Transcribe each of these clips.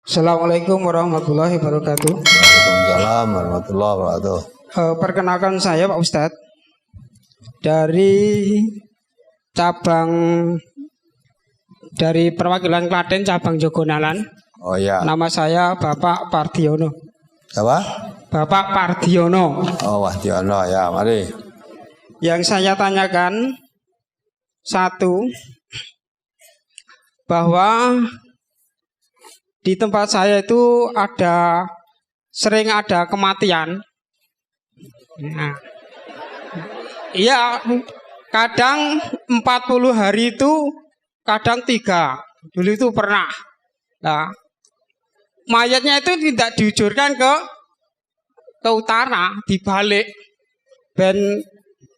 Assalamualaikum warahmatullahi wabarakatuh. Waalaikumsalam warahmatullahi wabarakatuh. Perkenalkan saya Pak Ustadz dari cabang dari perwakilan Klaten cabang Jogonalan. Oh ya. Nama saya Bapak Pardiono. Apa? Bapak Pardiono. Oh Wahtiono ya, mari. Yang saya tanyakan satu, bahwa di tempat saya itu sering ada kematian. Nah, iya, kadang 40 hari itu, kadang 3. Dulu itu pernah. Nah, mayatnya itu tidak diujurkan ke utara, dibalik, dan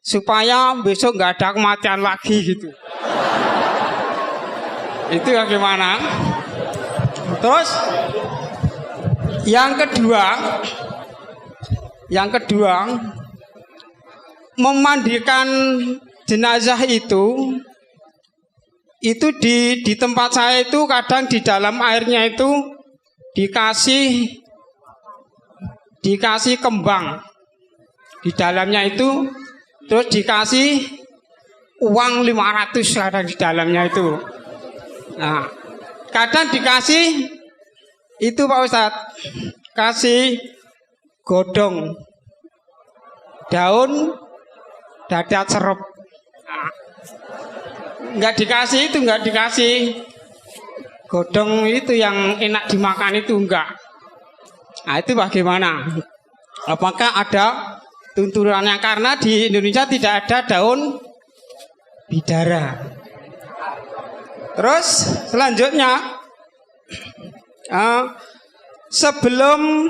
supaya besok nggak ada kematian lagi gitu. Itu bagaimana? Terus yang kedua, memandikan jenazah itu di tempat saya itu kadang di dalam airnya itu dikasih kembang di dalamnya itu, terus dikasih uang 500 kadang di dalamnya itu. Nah, kadang dikasih itu Pak Ustadz, kasih godong daun dadat serep. Nah, nggak dikasih godong itu yang enak dimakan itu enggak. Nah, itu bagaimana? Apakah ada tuntunannya? Karena di Indonesia tidak ada daun bidara. Terus selanjutnya, sebelum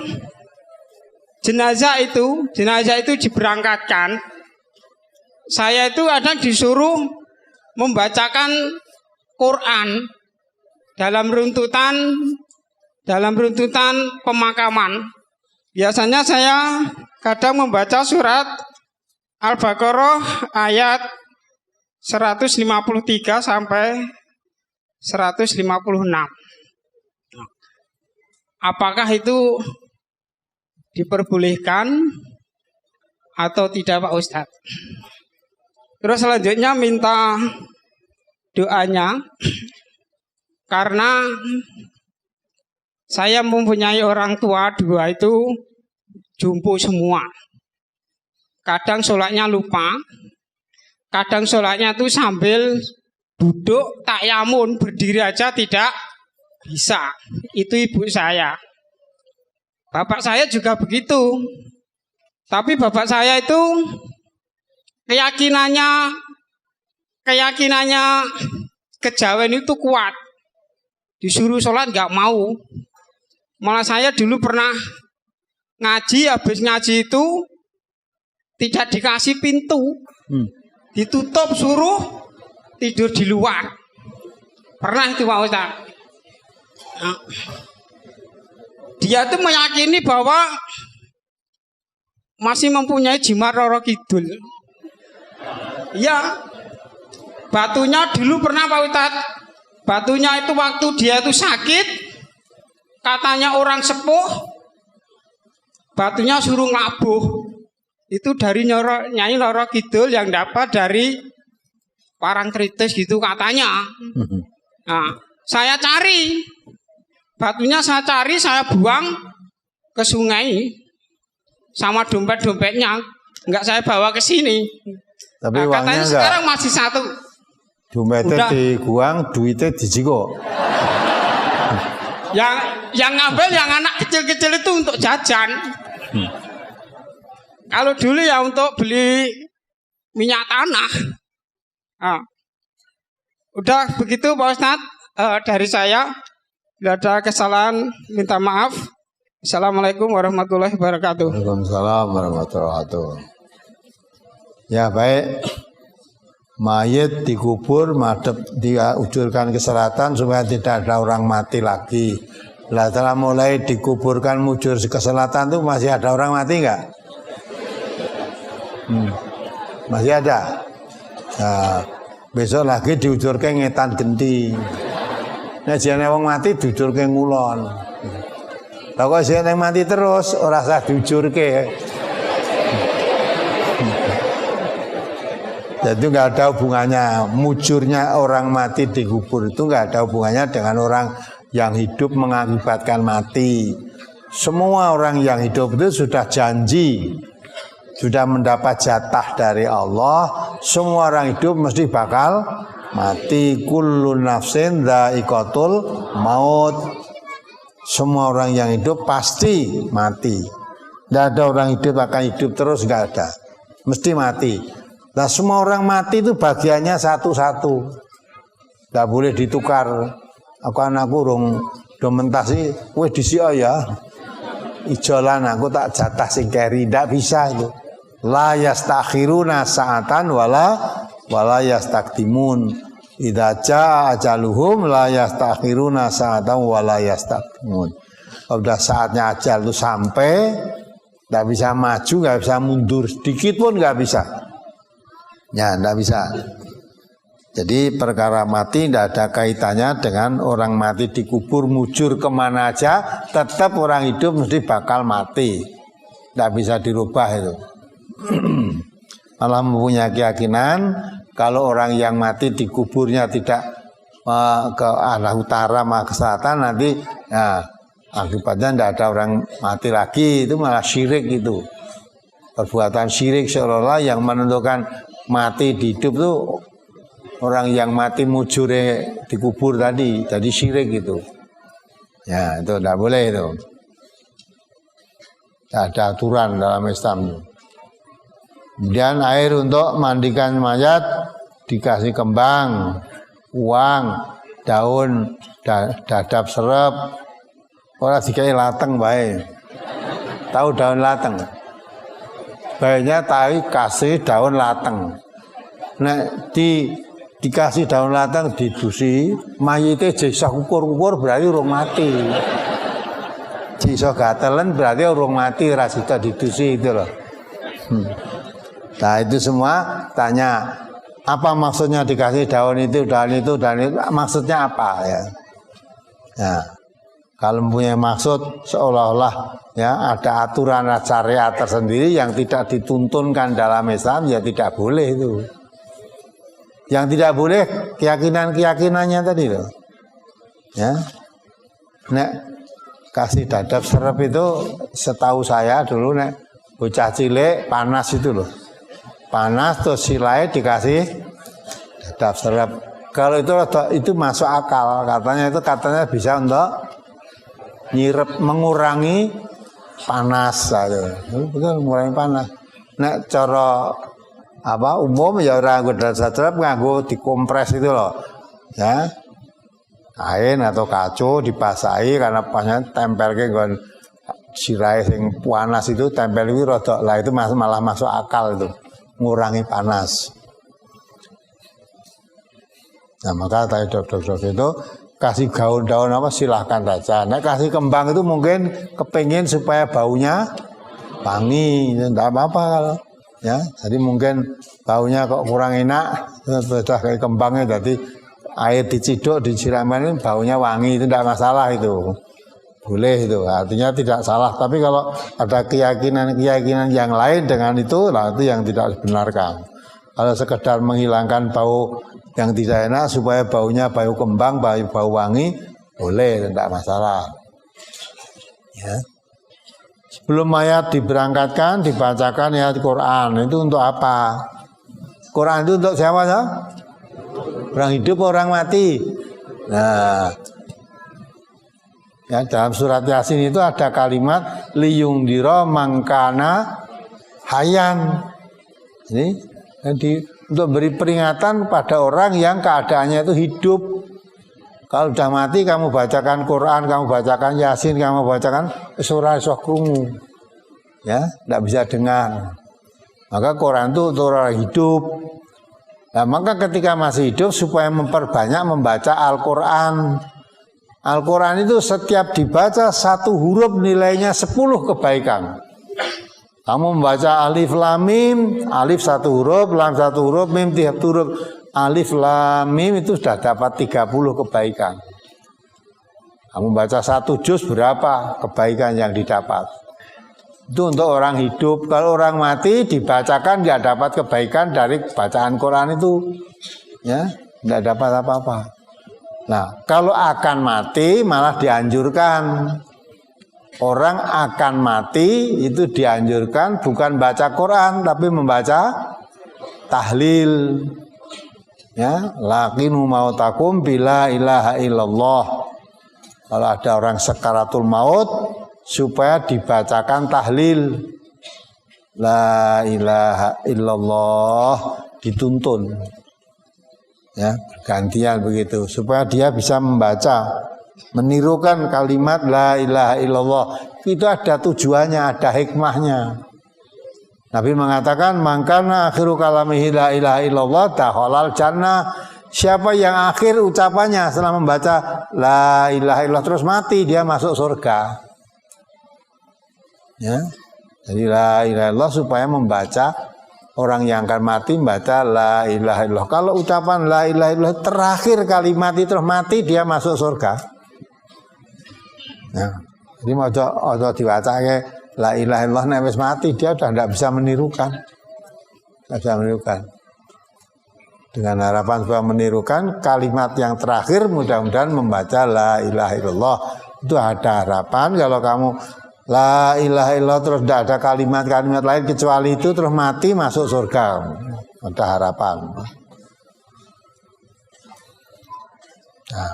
jenazah itu diberangkatkan, saya itu ada disuruh membacakan Quran dalam runtutan pemakaman. Biasanya saya kadang membaca surat Al-Baqarah ayat 153 sampai 156. Apakah itu diperbolehkan atau tidak Pak Ustadz? Terus selanjutnya minta doanya, karena saya mempunyai orang tua 2 itu jumbo semua. Kadang sholatnya lupa, kadang sholatnya itu sambil duduk takyamun, berdiri aja tidak bisa. Itu ibu saya. Bapak saya juga begitu. Tapi bapak saya itu keyakinannya kejawen itu kuat. Disuruh sholat nggak mau. Malah saya dulu pernah ngaji, habis ngaji itu tidak dikasih pintu, ditutup, suruh tidur di luar. Pernah itu Pak Ustadz. Dia itu meyakini bahwa masih mempunyai jimat Roro Kidul. Ya, batunya dulu pernah Pak Ustadz. Batunya itu waktu dia itu sakit, katanya orang sepuh, batunya suruh ngabuh. Itu dari Nyai Roro Kidul yang dapat dari Parangtritis gitu katanya. Nah, saya cari batunya, saya buang ke sungai sama dompet-dompetnya, nggak saya bawa ke sini. Tapi nah, katanya enggak. Sekarang masih 1. Dompetnya dibuang, duitnya dijigo. Yang ngambil yang anak kecil-kecil itu untuk jajan. Kalau dulu ya untuk beli minyak tanah. Nah, udah begitu Pak Ustadz, dari saya. Tidak ada kesalahan, minta maaf. Assalamualaikum warahmatullahi wabarakatuh. Waalaikumsalam warahmatullahi wabarakatuh. Ya baik, mayit dikubur, madep diujurkan ke selatan supaya tidak ada orang mati lagi. Lah setelah mulai dikuburkan mujur ke selatan tuh masih ada orang mati nggak? Masih ada. Nah, besok lagi diujurkan ngetan genti. Nah jane wong mati dudurke ngulon. Lah kok sing mati terus ora usah diujurke. Jadi nggak ada hubungannya mujurnya orang mati dikubur itu nggak ada hubungannya dengan orang yang hidup mengakibatkan mati. Semua orang yang hidup itu sudah janji, sudah mendapat jatah dari Allah. Semua orang hidup mesti bakal mati. Kullu nafsin dha'iqatul maut. Semua orang yang hidup pasti mati. Tidak ada orang hidup akan hidup terus, nggak ada. Mesti mati. Nah semua orang mati itu bagiannya satu-satu. Tidak boleh ditukar. Aku anakku rong mentasi, weh disio ya. Ijolan aku tak jatah sing keri, tidak bisa itu. La yastakhiruna sa'atan wala yastakdimun. Idza jaa ajaluhum la yastakhiruna sa'atan wala yastakdimun. Sudah saatnya ajal itu sampai, tidak bisa maju, nggak bisa mundur sedikit pun nggak bisa. Ya, tidak bisa. Jadi perkara mati tidak ada kaitannya dengan orang mati dikubur mujur kemana aja, tetap orang hidup mesti bakal mati. Tidak bisa dirubah itu. Malah mempunyai keyakinan kalau orang yang mati dikuburnya tidak ke arah utara malah ke selatan, nanti ya, akibatnya tidak ada orang mati lagi, itu malah syirik itu. Perbuatan syirik seolah-olah yang menentukan mati di hidup itu orang yang mati mujure dikubur tadi, jadi syirik gitu. Ya, itu tidak boleh itu. Tidak ada aturan dalam Islam. Kemudian air untuk mandikan mayat dikasih kembang, uang, daun, dadap serep. Orang dikai lateng baik. Tahu daun lateng? Baiknya tahu kasih daun lateng. Nek dikasih daun lateng didusi, mayite jisa kukur-kukur berarti urung mati. Jisa gatelen berarti urung mati, rasita didusi itu loh. Nah itu semua tanya apa maksudnya dikasih daun itu, maksudnya apa ya? Nah, kalau mempunyai maksud seolah-olah ya ada aturan syariat tersendiri yang tidak dituntunkan dalam Islam, ya tidak boleh itu. Yang tidak boleh keyakinan-keyakinannya tadi loh. Ya. Nek kasih dadap serep itu setahu saya dulu nek bocah cilik panas itu loh. Panas terus silai dikasih dadap serep. Kalau itu masuk akal, katanya bisa untuk nyirep mengurangi panas saja. Betul mengurangi panas. Nek cara umum ya orang nganggo dadap nganggo dikompres itu loh. Ya. Kain atau kacu dibasahi karena pasnya tempel ke nggon sirai sing panas itu tempel itu rada lah itu malah masuk akal itu. Mengurangi panas. Nah maka tadi dokter itu kasih daun apa silahkan saja. Nah kasih kembang itu mungkin kepingin supaya baunya wangi, tidak apa-apa kalau ya. Jadi mungkin baunya kok kurang enak, sudah kayak kembangnya, jadi air diciduk disiramin baunya wangi, itu tidak masalah itu. Boleh itu, artinya tidak salah. Tapi kalau ada keyakinan yang lain dengan itu, nah itu yang tidak dibenarkan. Kalau sekedar menghilangkan bau yang tidak enak supaya baunya bau kembang, bau wangi, boleh, tidak masalah. Ya. Sebelum mayat diberangkatkan, dibacakan ayat Quran. Itu untuk apa? Quran itu untuk siapa? Ya? Orang hidup, orang mati. Nah, ya, dalam surat Yasin itu ada kalimat liyungdira mangkana hayan. Jadi untuk beri peringatan pada orang yang keadaannya itu hidup. Kalau sudah mati kamu bacakan Quran, kamu bacakan Yasin, kamu bacakan surah krungu. Ya, tidak bisa dengar. Maka Quran itu untuk orang hidup. Nah, maka ketika masih hidup supaya memperbanyak membaca Al-Quran. Al-Quran itu setiap dibaca satu huruf nilainya 10 kebaikan. Kamu membaca alif lam mim, alif satu huruf, lam satu huruf, mim tiap huruf. Alif lam mim itu sudah dapat 30 kebaikan. Kamu baca 1 juz berapa kebaikan yang didapat? Itu untuk orang hidup. Kalau orang mati dibacakan nggak dapat kebaikan dari bacaan Quran itu, ya nggak dapat apa-apa. Nah, kalau akan mati malah dianjurkan. Orang akan mati itu dianjurkan bukan baca Quran tapi membaca tahlil. Ya, laqinu mautakum bila ilaha illallah. Kalau ada orang sekaratul maut supaya dibacakan tahlil. La ilaha illallah dituntun. Ya, gantian begitu supaya dia bisa membaca, menirukan kalimat la ilaha illallah. Itu ada tujuannya, ada hikmahnya. Nabi mengatakan mangkana akhiru kalamihi la ilaha illallah dakhalal jannah. Siapa yang akhir ucapannya setelah membaca la ilaha illallah terus mati, dia masuk surga. Ya. Jadi la ilaha illallah supaya membaca, orang yang akan mati membaca la ilaha illallah. Kalau ucapan la ilaha illallah terakhir kalimat itu terus mati, dia masuk surga. Ya. Jadi mau diwaca la ilaha illallah nek wis mati dia sudah tidak bisa menirukan. Tidak bisa menirukan. Dengan harapan supaya menirukan kalimat yang terakhir mudah-mudahan membaca la ilaha illallah. Itu ada harapan kalau kamu la ilaha illallah terus tidak ada kalimat-kalimat lain kecuali itu terus mati masuk surga. Ada harapan. Nah,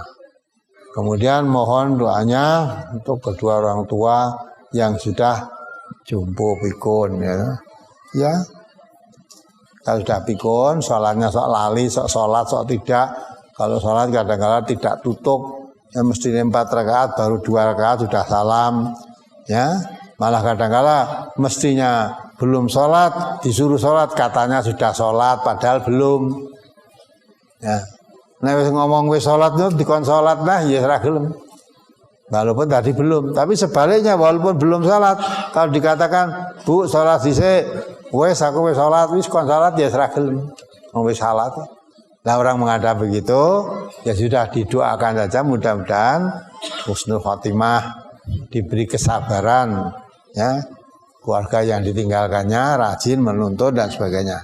kemudian mohon doanya untuk kedua orang tua yang sudah jumbo pikun ya. Ya. Kalau sudah pikun, sholatnya sok lali, sok sholat, sok tidak. Kalau sholat kadang-kadang tidak tutup, ya mesti 4 rakaat, baru 2 rakaat sudah salam. Ya, malah kadang-kadang mestinya belum sholat, disuruh sholat, katanya sudah sholat, padahal belum. Ya, nah wis ngomong wis sholat itu dikon sholat nah, ya ora gelem. Walaupun tadi belum, tapi sebaliknya walaupun belum sholat, kalau dikatakan Bu sholat dhisik, wes aku wis sholat, wis kon sholat ya ora gelem. Wong wis sholat. Nah orang menghadap begitu, ya sudah didoakan saja mudah-mudahan husnul khotimah, diberi kesabaran, ya keluarga yang ditinggalkannya rajin menuntut dan sebagainya.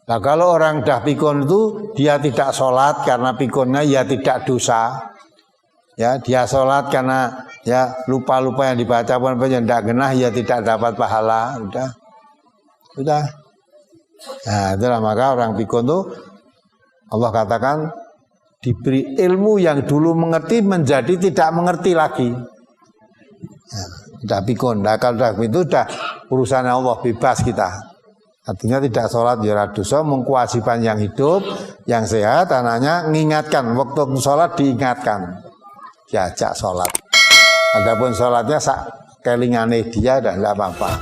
Nah kalau orang dah pikun itu dia tidak sholat karena pikunnya ya tidak dosa. Ya dia sholat karena ya lupa-lupa yang dibaca pun yang tidak genah ya tidak dapat pahala. Sudah. Nah itulah maka orang pikun itu Allah katakan diberi ilmu yang dulu mengerti menjadi tidak mengerti lagi. Ya, sudah pikun. Nah kalau sudah itu sudah urusan Allah, bebas kita. Artinya tidak sholat ya dosa, mengkewajiban yang hidup, yang sehat, anaknya mengingatkan waktu sholat diingatkan. Diajak sholat. Adapun sholatnya sak kelingane dia dan tidak apa-apa.